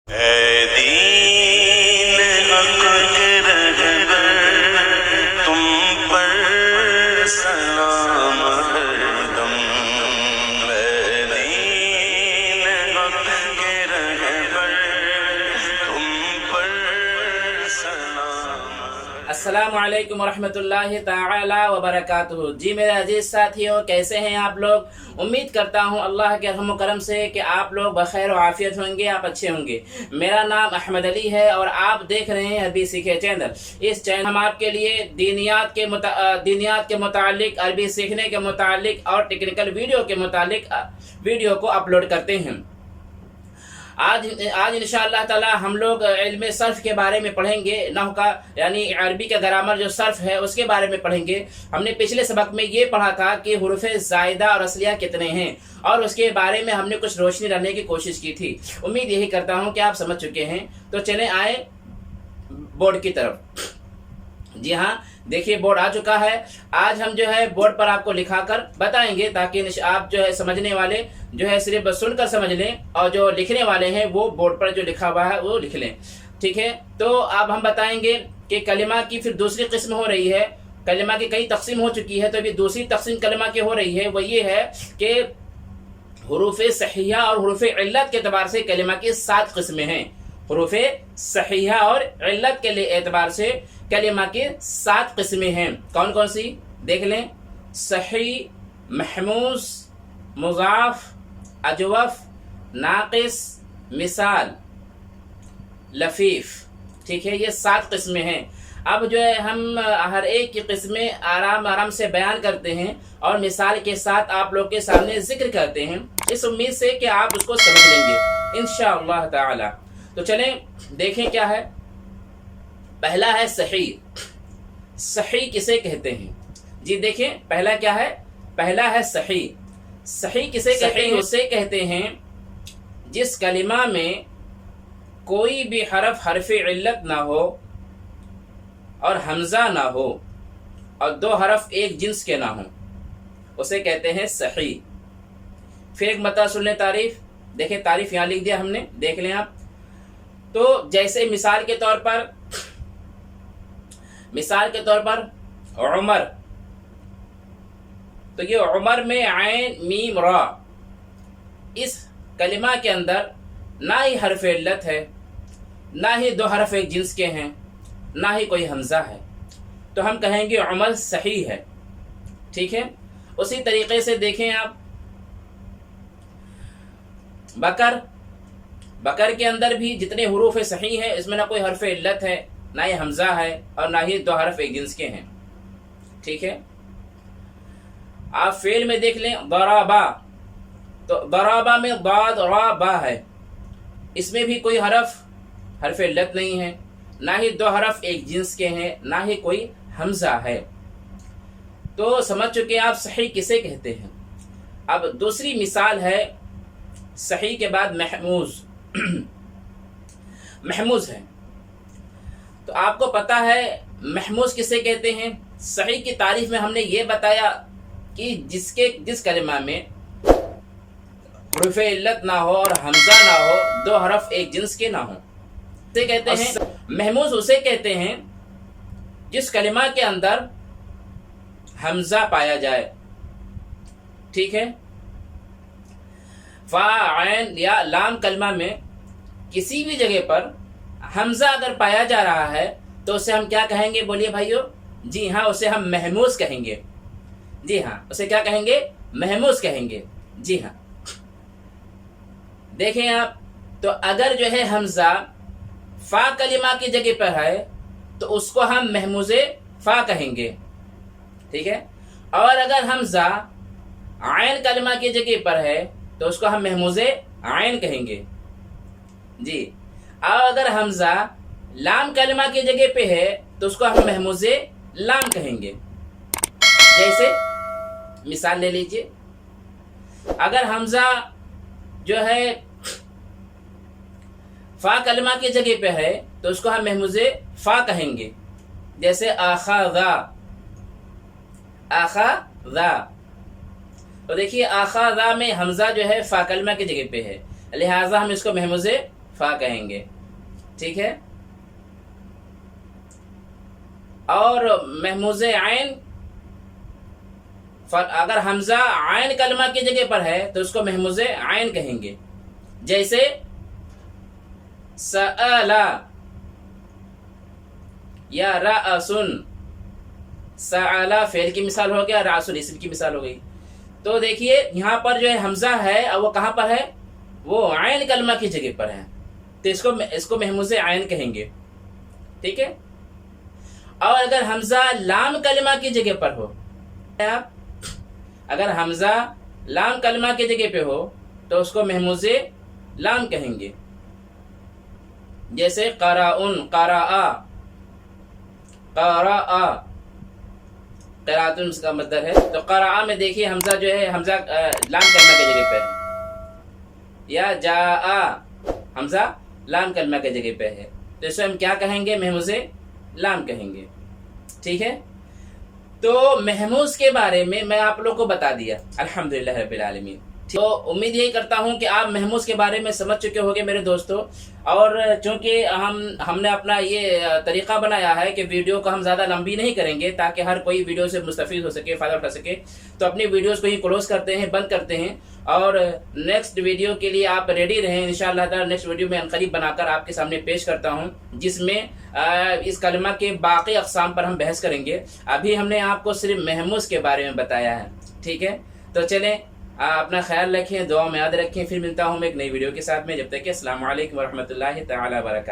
اے دین حق کے رہبر، تم پر سلام ہر دم۔ اے دین حق کے رہبر، تم پر سلام۔ السلام علیکم ورحمۃ اللہ تعالی وبرکاتہ۔ جی میرے عزیز ساتھیوں، کیسے ہیں آپ لوگ؟ امید کرتا ہوں اللہ کے رحم و کرم سے کہ آپ لوگ بخیر و عافیت ہوں گے، آپ اچھے ہوں گے۔ میرا نام احمد علی ہے اور آپ دیکھ رہے ہیں عربی سیکھے چینل۔ اس چینل ہم آپ کے لیے دینیات کے متعلق، عربی سیکھنے کے متعلق اور ٹیکنیکل ویڈیو کے متعلق ویڈیو کو اپلوڈ کرتے ہیں۔ آج انشاءاللہ تعالی ہم لوگ علم صرف کے بارے میں پڑھیں گے، نحو کا یعنی عربی کا گرامر جو صرف ہے اس کے بارے میں پڑھیں گے۔ ہم نے پچھلے سبق میں یہ پڑھا تھا کہ حروف زائدہ اور اصلیہ کتنے ہیں، اور اس کے بارے میں ہم نے کچھ روشنی ڈالنے کی کوشش کی تھی۔ امید یہی کرتا ہوں کہ آپ سمجھ چکے ہیں۔ تو چلیں آئیں بورڈ کی طرف۔ جی ہاں، دیکھیے بورڈ آ چکا ہے۔ آج ہم جو ہے بورڈ پر آپ کو لکھا کر بتائیں گے تاکہ آپ جو ہے سمجھنے والے جو ہے صرف سن کر سمجھ لیں، اور جو لکھنے والے ہیں وہ بورڈ پر جو لکھا ہوا ہے وہ لکھ لیں، ٹھیک ہے؟ تو اب ہم بتائیں گے کہ کلمہ کی پھر دوسری قسم ہو رہی ہے۔ کلمہ کی کئی تقسیم ہو چکی ہے، تو ابھی دوسری تقسیم کلمہ کی ہو رہی ہے، وہ یہ ہے کہ حروف صحیحہ اور حروف علت کے اعتبار سے کلمہ کی 7 قسمیں ہیں۔ حروف صحیحہ اور علت کے اعتبار سے کلمہ کی 7 قسمیں ہیں۔ کون کون سی؟ دیکھ لیں۔ صحیح، محموز، مضاف، اجوف، ناقص، مثال، لفیف، ٹھیک ہے؟ یہ 7 قسمیں ہیں۔ اب جو ہے ہم ہر ایک کی قسمیں آرام سے بیان کرتے ہیں اور مثال کے ساتھ آپ لوگ کے سامنے ذکر کرتے ہیں، اس امید سے کہ آپ اس کو سمجھ لیں گے انشاءاللہ تعالی۔ تو چلیں دیکھیں کیا ہے۔ پہلا ہے صحیح۔ صحیح کسے کہتے ہیں؟ جی دیکھیں، پہلا کیا ہے؟ پہلا ہے صحیح۔ صحیح کسے کہتے ہیں؟ اسے کہتے ہیں جس کلمہ میں کوئی بھی حرف علت نہ ہو اور حمزہ نہ ہو اور 2 حرف ایک جنس کے نہ ہوں، اسے کہتے ہیں صحیح۔ پھر ایک مرتبہ سن لیں تعریف۔ دیکھیں تعریف یہاں لکھ دیا ہم نے، دیکھ لیں آپ۔ تو جیسے مثال کے طور پر عمر، تو یہ عمر میں عین میم را، اس کلمہ کے اندر نہ ہی حرف علت ہے، نہ ہی 2 حرف ایک جنس کے ہیں، نہ ہی کوئی حمزہ ہے، تو ہم کہیں گے عمر صحیح ہے، ٹھیک ہے؟ اسی طریقے سے دیکھیں آپ بکر کے اندر بھی جتنے حروف صحیح ہیں، اس میں نہ کوئی حرف علت ہے، نہ ہی حمزہ ہے، اور نہ ہی 2 حرف ایک جنس کے ہیں، ٹھیک ہے؟ آپ فعل میں دیکھ لیں ضربا، تو ضربا میں ضاد را با ہے، اس میں بھی کوئی حرف علت نہیں ہے، نہ ہی 2 حرف ایک جنس کے ہیں، نہ ہی کوئی حمزہ ہے۔ تو سمجھ چکے آپ صحیح کسے کہتے ہیں۔ اب دوسری مثال ہے صحیح کے بعد محموز۔ محموز ہے، تو آپ کو پتا ہے محموز کسے کہتے ہیں۔ صحیح کی تعریف میں ہم نے یہ بتایا کہ جس کلمہ میں حرف علت نہ ہو اور حمزہ نہ ہو، 2 حرف ایک جنس کے نہ ہوں، اسے کہتے ہیں محموز۔ اسے کہتے ہیں جس کلمہ کے اندر حمزہ پایا جائے، ٹھیک ہے؟ فا، عین یا لام کلمہ میں کسی بھی جگہ پر حمزہ اگر پایا جا رہا ہے تو اسے ہم کیا کہیں گے؟ بولیے بھائیو۔ جی ہاں، اسے ہم محموز کہیں گے۔ جی ہاں، اسے کیا کہیں گے؟ محموز کہیں گے۔ جی ہاں، دیکھیں آپ، تو اگر جو ہے حمزہ فا کلمہ کی جگہ پر ہے تو اس کو ہم محموز فا کہیں گے، ٹھیک ہے؟ اور اگر حمزہ عین کلمہ کی جگہ پر ہے تو اس کو ہم محموز عین کہیں گے۔ جی، اور اگر حمزہ لام کلمہ کی جگہ پہ ہے تو اس کو ہم محموز لام کہیں گے۔ جیسے مثال لے لیجئے، اگر حمزہ جو ہے فا کلمہ کی جگہ پہ ہے تو اس کو ہم محموز فا کہیں گے۔ جیسے آخذا، تو دیکھیے آخذا میں حمزہ جو ہے فا کلمہ کی جگہ پہ ہے، لہٰذا ہم اس کو محموز فا کہیں گے، ٹھیک ہے. اور محموز عین اگر حمزہ عین کلمہ کی جگہ پر ہے تو اس کو محموز عین کہیں گے. جیسے سألا یا رأسن، سألا فعل کی مثال ہو گیا، رأسن اسم کی مثال ہو گئی. تو دیکھیے یہاں پر جو ہے حمزہ ہے اور وہ کہاں پر ہے؟ وہ عین کلمہ کی جگہ پر ہے، تو اس کو محموز عین کہیں گے، ٹھیک ہے. اور اگر حمزہ لام کلمہ کی جگہ پر ہو، اگر حمزہ لام کلمہ کی جگہ پہ ہو تو اس کو محموز لام کہیں گے. جیسے قراءن، قراء، قراء، قراءتن اس کا مصدر ہے. تو قراء میں دیکھیے حمزہ جو ہے حمزہ لام کلمہ کی جگہ پہ ہے، یا جاء حمزہ لام کلمہ کی جگہ پہ ہے، تو اسے ہم کیا کہیں گے؟ محموز لام کہیں گے، ٹھیک ہے. تو محموز کے بارے میں آپ لوگ کو بتا دیا، الحمدللہ رب العالمین. تو امید یہی کرتا ہوں کہ آپ محموز کے بارے میں سمجھ چکے ہوگے میرے دوستو. اور چونکہ ہم نے اپنا یہ طریقہ بنایا ہے کہ ویڈیو کو ہم زیادہ لمبی نہیں کریں گے تاکہ ہر کوئی ویڈیو سے مستفید ہو سکے، فائدہ اٹھا سکے، تو اپنی ویڈیوز کو ہی کلوز کرتے ہیں، بند کرتے ہیں. اور نیکسٹ ویڈیو کے لیے آپ ریڈی رہیں. انشاءاللہ تعالی نیکسٹ ویڈیو میں عنقریب بنا کر آپ کے سامنے پیش کرتا ہوں، جس میں اس کلمہ کے باقی اقسام پر ہم بحث کریں گے. ابھی ہم نے آپ کو صرف محموز کے بارے میں بتایا ہے، ٹھیک ہے. تو چلیں اپنا خیال رکھیں، دعا میں یاد رکھیں. پھر ملتا ہوں میں ایک نئی ویڈیو کے ساتھ میں، جب تک کہ السلام علیکم ورحمۃ اللہ تعالی وبرکاتہ.